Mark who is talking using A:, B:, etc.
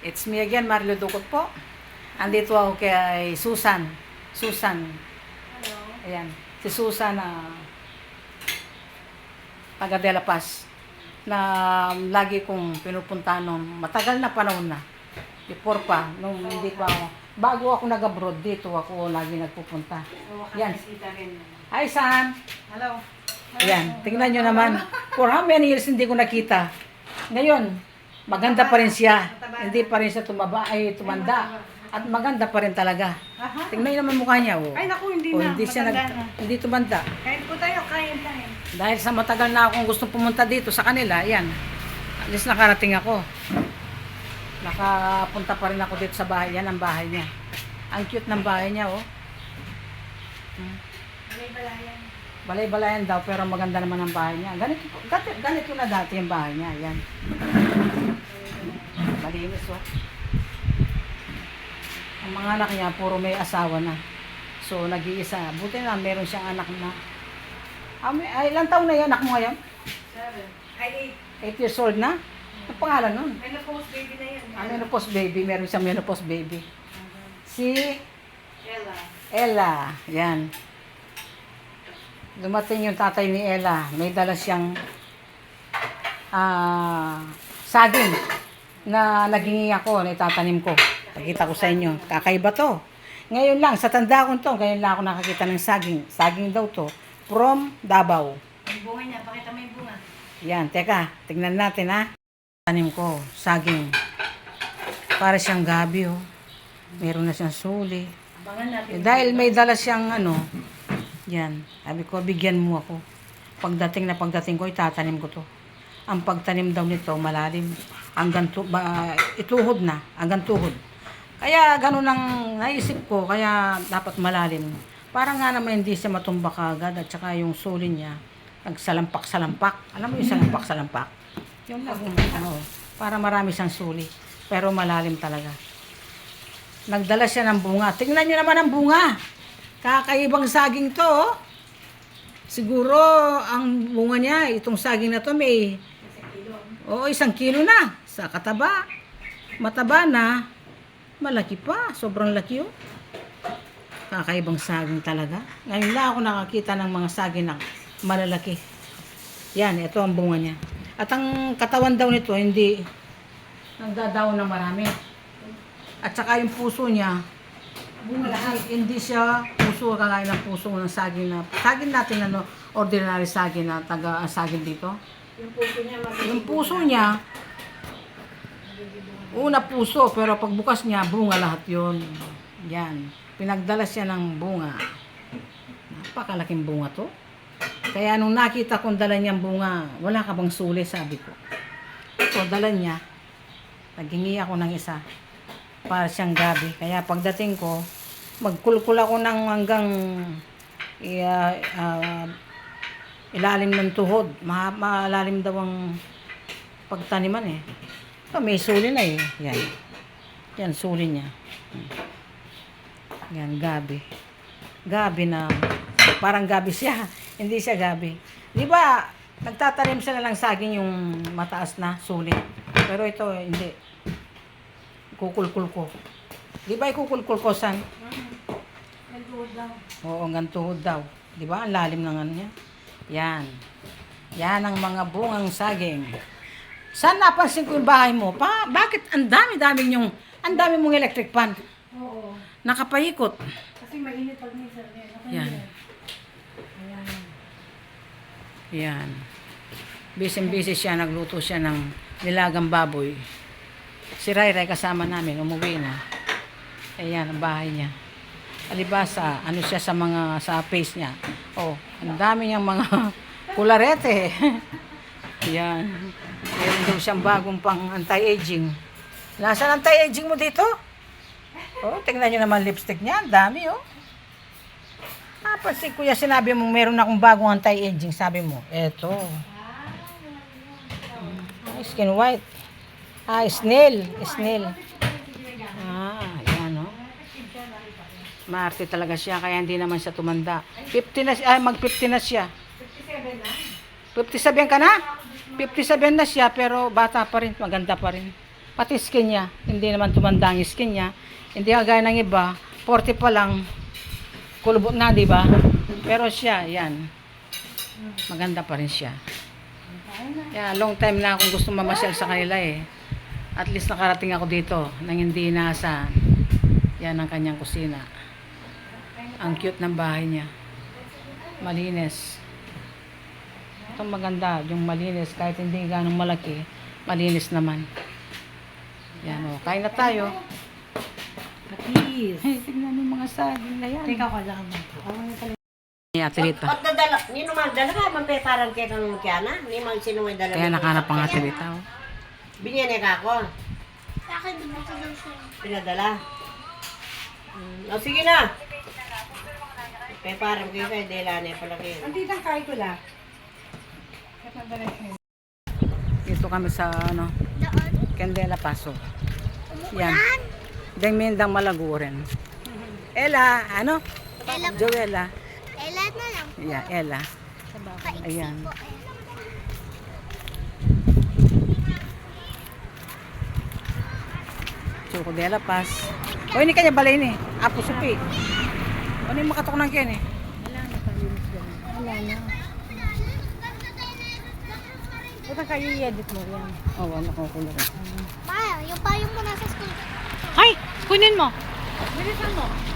A: It's me again, Marlo Ducot po. Andito ako kay Susan. Susan.
B: Hello.
A: Ayan. Si Susan na taga De La Paz na lagi kong pinupunta nung matagal na panahon na. Before pa, nung hindi pa ako. Bago ako nag-abroad, dito ako lagi nagpupunta. Yan. Hi, San!
B: Hello.
A: Ayan, tingnan nyo naman. For how many years hindi ko nakita. Ngayon, maganda pa rin siya. Hindi pa rin siya tumanda. At maganda pa rin talaga.
B: Aha.
A: Tingnan nyo naman mukha niya. Oh.
B: Ay naku, hindi
A: Oh,
B: na.
A: hindi siya
B: Matanda na.
A: hindi tumanda.
B: Kain po tayo, kain tayo.
A: Dahil sa matagal na akong gusto pumunta dito sa kanila, yan. At least nakarating ako. Nakapunta pa rin ako dito sa bahay. Yan ang bahay niya. Ang cute ng bahay niya, oh.
B: Balay-balayan.
A: Balay-balayan daw, pero maganda naman ang bahay niya. Ganito na dati yung bahay niya. Yan. Malinis, oh. Ang mga anak niya, puro may asawa na. So, nag-iisa. Buti na, meron siyang anak na. Ilang taon na yan, anak mo ngayon?
B: 7. Ay,
A: 8 years old na? Ang pangalan nun?
B: 8. Ay, na-post baby na yan.
A: Menopause baby. Meron siyang menopause baby. Si
B: Ella.
A: Ella. Yan. Dumating yung tatay ni Ella. May dala siyang saging na nagingi ako, na itatanim ko. Pakita ko sa inyo. Kakaiba to. Ngayon lang, sa tanda ko to, ngayon lang ako nakakita ng saging. Saging daw to. From Davao.
B: Yung bunga niya, pakita mo yung bunga.
A: Yan, teka. Tignan natin ha. Tanim ko, saging. Para siyang gabi oh. Meron na siyang suli.
B: Abangan natin.
A: Dahil may dala siyang yan. Sabi ko, bigyan mo ako. Pagdating ko, itatanim ko to. Ang pagtanim daw nito, malalim. Hanggang ituhod na. Hanggang tuhod. Kaya ganun ang naisip ko. Kaya dapat malalim. Para nga naman hindi siya matumbak agad. At saka yung suli niya, nagsalampak-salampak. Alam mo yung salampak-salampak? Yung para marami siyang suli. Pero malalim talaga. Nagdala siya ng bunga. Tingnan niyo naman ang bunga. Kakaibang saging to. Oh. Siguro, ang bunga niya, itong saging na to may 1 kilo na. Sa kataba. Mataba na. Malaki pa. Sobrang laki oh. Kakaibang saging talaga. Ngayon lang ako nakakita ng mga saging na malalaki. Yan, ito ang bunga niya. At ang katawan daw nito, hindi nagdadaon ng marami. At saka yung puso niya, hindi siya puso kagaya ng puso ng saging na saging natin ordinary saging na saging dito.
B: Yung puso niya,
A: Yung puso niya una puso pero pagbukas niya bunga lahat 'yon. Yan. Pinagdala siya ng bunga. Napakalaking bunga 'to. Kaya nung nakita kong dala niyang bunga, wala ka bang suli, sabi ko. So dala niya. Naghingi ako ng isa. Para siyang gabi. Kaya pagdating ko, magkulkul ako ng hanggang ilalim ng tuhod. Malalim daw ang pagtaniman eh. So, may suli na eh. Yan. Yan, suli niya. Yan, gabi. Gabi na, parang gabi siya. Hindi siya gabi. Di ba, nagtatanim sila ng saging yung mataas na suli. Pero ito, hindi. Kukulkul ko. Di ba ikukulkul ko, San?
B: nagduod daw.
A: Oo, hanggang tuhod daw. Di ba? Ang lalim ng ano niya. Yan. Yan ang mga bungang saging. Saan napansin ko yung bahay mo? Bakit ang dami mong electric fan?
B: Oo.
A: Nakapaikot.
B: Kasi mainit pag minsan.
A: Yan.
B: Ayan.
A: Yan. Busy siya, nagluto siya ng nilagang baboy. Si Ray kasama namin, umuwi na. Ayan, ang bahay niya. Alibasa, ano siya sa face niya. Oh, ang dami niyang mga kularete. Yan. Meron daw siyang bagong pang anti-aging. Nasaan anti-aging mo dito? Oh, tingnan niyo naman lipstick niya. Ang dami, oh. Kasi kuya, sinabi mo meron akong bagong anti-aging. Sabi mo, eto. Skin white. Snail. Ayan, oh. Maarte talaga siya, kaya hindi naman siya tumanda. 50 na siya, mag-50 na siya.
B: 57 na?
A: 57 ka na? 57 na siya, pero bata pa rin, maganda pa rin. Pati skin niya, hindi naman tumanda ang skin niya. Hindi kagaya ng iba, 40 pa lang, kulubot na, di ba? Pero siya, yan. Maganda pa rin siya. Kaya long time na akong gusto mamasyal sa kanila eh. At least nakarating ako dito nang hindi inaasahan. Yan ang kanyang kusina. Ang cute ng bahay niya. Malinis. Itong maganda, yung malinis, kahit hindi ganong malaki, malinis naman. Yan o, kain na tayo.
B: Patis.
A: Hey, tignan mo yung mga saging na yan.
B: Teka ko lang.
A: Ni Ate Rita.
C: At dadala, ni naman dala ka man pe parang kay kang kiana, ni man sino may dala.
A: Kaya nakahanap ang Ate Rita. Oh.
C: Binyan ka ako.
D: Sa akin, di ba ito daw siya?
C: Pinadala. O sige na. Pe parang kay kay dela ni pala kay.
B: Andito ang kain ko lang.
A: Dito kami sa ano,
D: Doon.
A: Candela Paso. Yan.
D: Umuulan.
A: Dengmendang Malaguren. Ella, ano?
D: Ella.
A: Joella.
D: Ella na lang.
A: Yeah, Ella.
D: Paiksi
A: Ayan.
D: po.
A: Choco de la Paz. O, ini kanya balay ni. Apo supi. Ano yung makatok ng kyan eh?
B: Wala na. Ito kayo i-edit mo yan.
A: Oo, oh, nakukulo ko.
D: Ma, yung payong mo nasa school.
A: Ay! Kunin mo!
B: Bilisan mo.